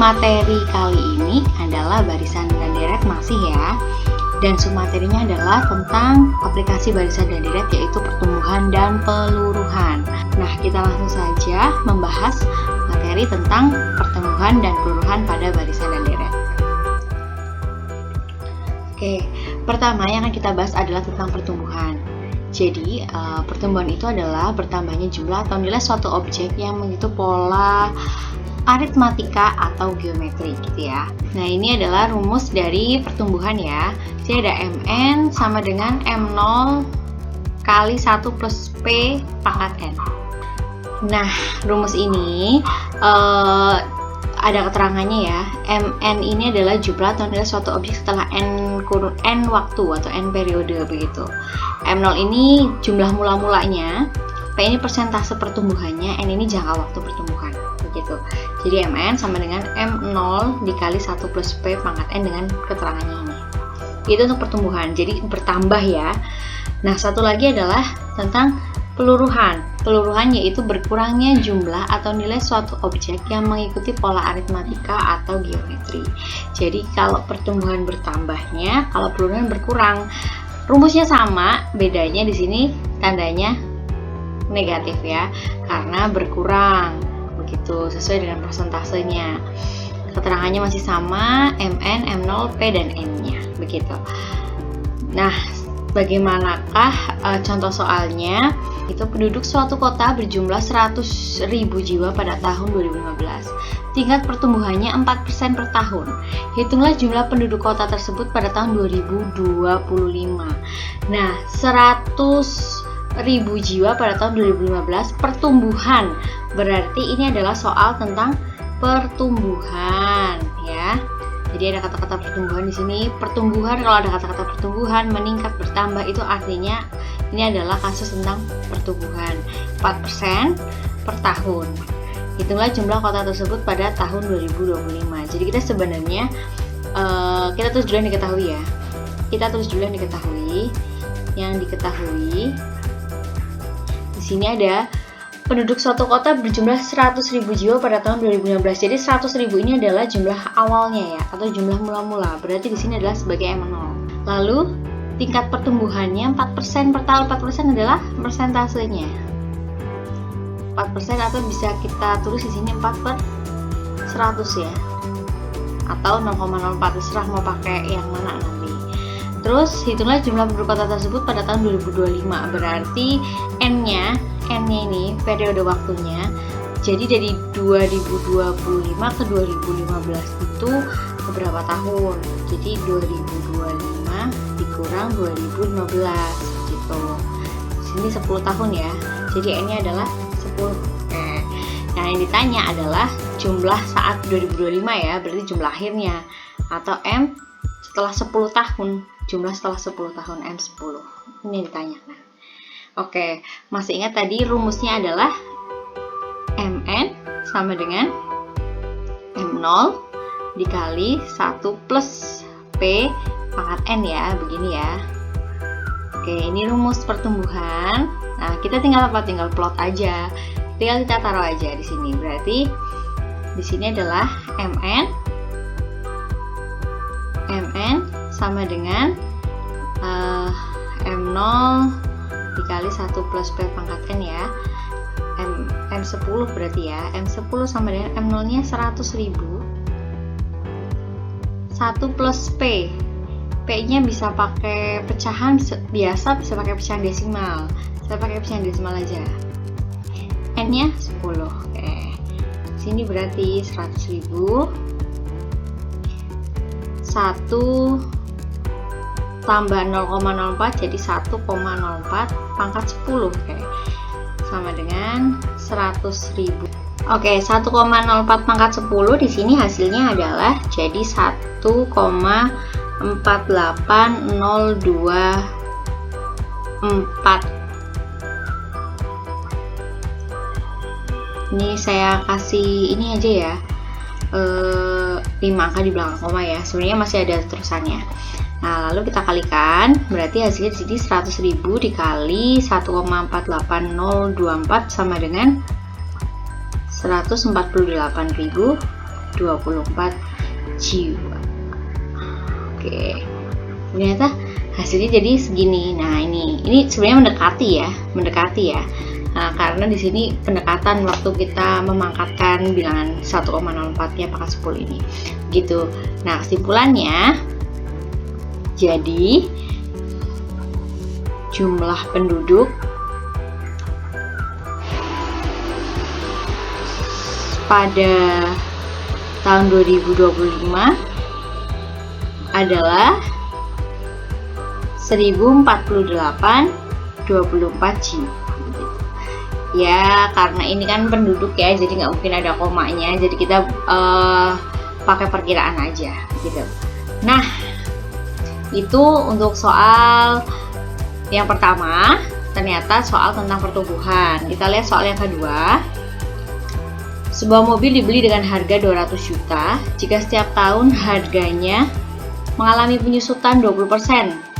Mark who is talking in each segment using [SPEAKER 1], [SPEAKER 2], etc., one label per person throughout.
[SPEAKER 1] materi kali ini adalah barisan dan deret masih ya. Dan submaterinya adalah tentang aplikasi barisan dan deret, yaitu pertumbuhan dan peluruhan. Nah, kita langsung saja membahas materi tentang pertumbuhan dan peluruhan pada barisan dan deret. Oke, pertama yang akan kita bahas adalah tentang pertumbuhan. Jadi, pertumbuhan itu adalah bertambahnya jumlah atau nilai suatu objek yang mengikuti pola aritmatika atau geometri gitu ya. Nah, ini adalah rumus dari pertumbuhan ya. Jadi ada Mn sama dengan M0 kali 1 plus P pangkat N. Nah, rumus ini ada keterangannya ya. Mn ini adalah jumlah atau nilai suatu objek setelah N waktu atau N periode begitu. M0 ini jumlah mula-mulanya, P ini persentase pertumbuhannya, N ini jangka waktu pertumbuhan begitu. Jadi Mn sama dengan M0 dikali 1 plus P pangkat N dengan keterangannya ini. Itu untuk pertumbuhan, jadi bertambah ya. Nah, satu lagi adalah tentang peluruhan. Peluruhan yaitu berkurangnya jumlah atau nilai suatu objek yang mengikuti pola aritmatika atau geometri. Jadi kalau pertumbuhan bertambahnya, kalau peluruhan berkurang. Rumusnya sama, bedanya di sini tandanya negatif ya, karena berkurang begitu sesuai dengan persentasenya. Keterangannya masih sama, Mn, M0, P dan N-nya begitu. Nah, bagaimanakah contoh soalnya? Itu penduduk suatu kota berjumlah 100.000 jiwa pada tahun 2015. Tingkat pertumbuhannya 4% per tahun. Hitunglah jumlah penduduk kota tersebut pada tahun 2025. Nah, 100.000 jiwa pada tahun 2015 pertumbuhan. Berarti ini adalah soal tentang pertumbuhan ya. Jadi ada kata-kata pertumbuhan di sini. Pertumbuhan, kalau ada kata-kata pertumbuhan meningkat bertambah, itu artinya ini adalah kasus tentang pertumbuhan 4% per tahun. Hitunglah jumlah kota tersebut pada tahun 2025. Jadi kita sebenarnya kita tulis dulu yang diketahui ya. Kita tulis dulu yang diketahui. Yang diketahui di sini ada penduduk suatu kota berjumlah 100.000 jiwa pada tahun 2015. Jadi 100.000 ini adalah jumlah awalnya ya, atau jumlah mula-mula. Berarti di sini adalah sebagai M0. Lalu tingkat pertumbuhannya 4% per tahun. 4% adalah persentasenya. 4% atau bisa kita tulis di sini 4 per 100 ya. Atau 0,04, terserah mau pakai yang mana nanti. Terus hitunglah jumlah penduduk kota tersebut pada tahun 2025. Berarti N-nya ini periode waktunya. Jadi dari 2025 ke 2015 itu beberapa tahun. Jadi 2025 dikurang 2015 gitu. Sini 10 tahun ya. Jadi N-nya adalah 10. Nah, yang ditanya adalah jumlah saat 2025 ya, berarti jumlah akhirnya, atau M setelah 10 tahun. Jumlah setelah 10 tahun, M10. Ini yang ditanyakan. Oke, masih ingat tadi rumusnya adalah Mn sama dengan M0 dikali 1 plus P pangkat N ya, begini ya. Oke, ini rumus pertumbuhan. Nah, kita tinggal plot aja. Tinggal kita taruh aja di sini. Berarti di sini adalah Mn sama dengan M0 dikali 1 plus P pangkat N ya. M10 berarti ya. M10 sama dengan M0 nya 100.000. 1 plus P. P nya bisa pakai pecahan biasa, bisa pakai pecahan desimal. Saya pakai pecahan desimal aja. N nya 10. Oke. Sini berarti 100.000. 1 tambah 0,04 jadi 1,04 pangkat 10 sama dengan 100.000. Oke, 1,04 pangkat 10 di sini hasilnya adalah jadi 1,48024. Ini saya kasih ini aja ya, 5 angka di belakang koma ya. Sebenarnya masih ada terusannya. Nah, lalu kita kalikan, berarti hasilnya di sini 100.000 dikali 1,48024 sama dengan 148.000 24 jiwa. Oke, ternyata hasilnya jadi segini. Nah, ini sebenarnya mendekati ya. Nah, karena di sini pendekatan waktu kita memangkatkan bilangan 1,04-nya pangkat 10 ini. Gitu. Nah, kesimpulannya jadi jumlah penduduk pada tahun 2025 adalah 1048,24 jiwa. Ya, karena ini kan penduduk ya, jadi nggak mungkin ada komanya, jadi kita pakai perkiraan aja gitu. Nah, itu untuk soal yang pertama, ternyata soal tentang pertumbuhan. Kita lihat soal yang kedua. Sebuah mobil dibeli dengan harga 200 juta jika setiap tahun harganya mengalami penyusutan 20%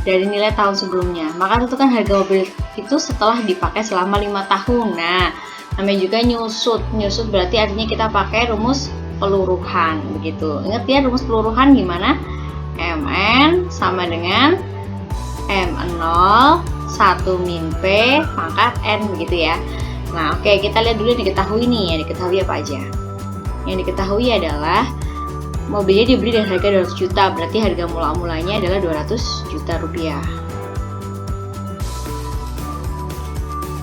[SPEAKER 1] dari nilai tahun sebelumnya. Maka tentukan harga mobil itu setelah dipakai selama 5 tahun. Nah, namanya juga nyusut. Nyusut berarti artinya kita pakai rumus peluruhan begitu. Ingat ya rumus peluruhan gimana? Mn sama dengan M0 1 min P pangkat N begitu ya. Nah, oke, kita lihat dulu yang diketahui nih. Yang diketahui apa aja? Yang diketahui adalah mobilnya dibeli dengan harga 200 juta, berarti harga mula-mulanya adalah 200 juta rupiah.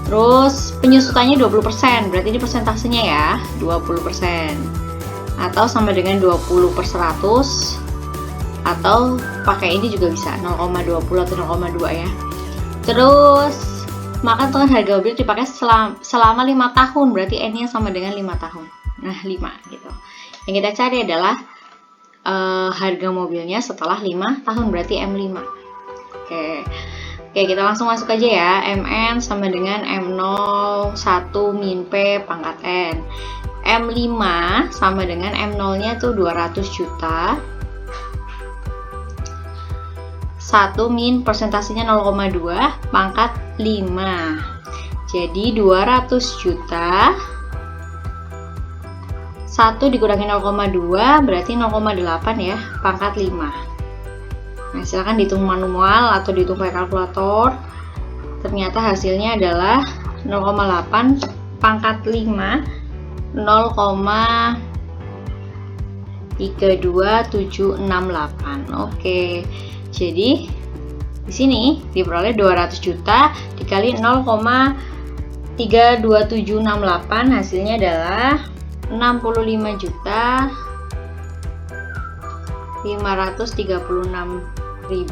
[SPEAKER 1] Terus penyusutannya 20%, berarti ini persentasenya ya, 20%. Atau sama dengan 20/100, atau pakai ini juga bisa, 0,20 atau 0,2 ya. Terus maka tentukan harga mobil dipakai selama 5 tahun, berarti N-nya sama dengan 5 tahun. Nah, 5 gitu. Yang kita cari adalah harga mobilnya setelah 5 tahun, berarti M5. Oke, kita langsung masuk aja ya. Mn sama dengan M0 1 min P pangkat N. M5 sama dengan M0-nya tuh 200 juta. 1 min persentasenya 0,2 pangkat 5. Jadi 200 juta 1 dikurangi 0,2 berarti 0,8 ya pangkat 5. Nah, silahkan dihitung manual atau dihitung pakai kalkulator. Ternyata hasilnya adalah 0,8 pangkat 5 0,32768. Oke. Jadi di sini diperoleh 200 juta dikali 0,32768, hasilnya adalah 65.536.000.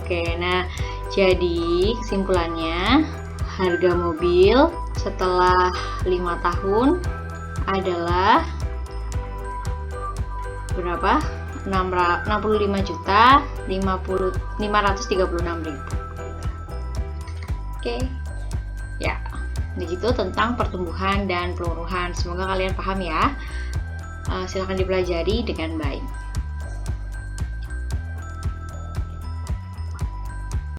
[SPEAKER 1] Oke. Nah, jadi kesimpulannya harga mobil setelah 5 tahun adalah berapa? 65.536.000. Oke. Ya, begitu tentang pertumbuhan dan peluruhan. Semoga kalian paham ya. Silakan dipelajari dengan baik.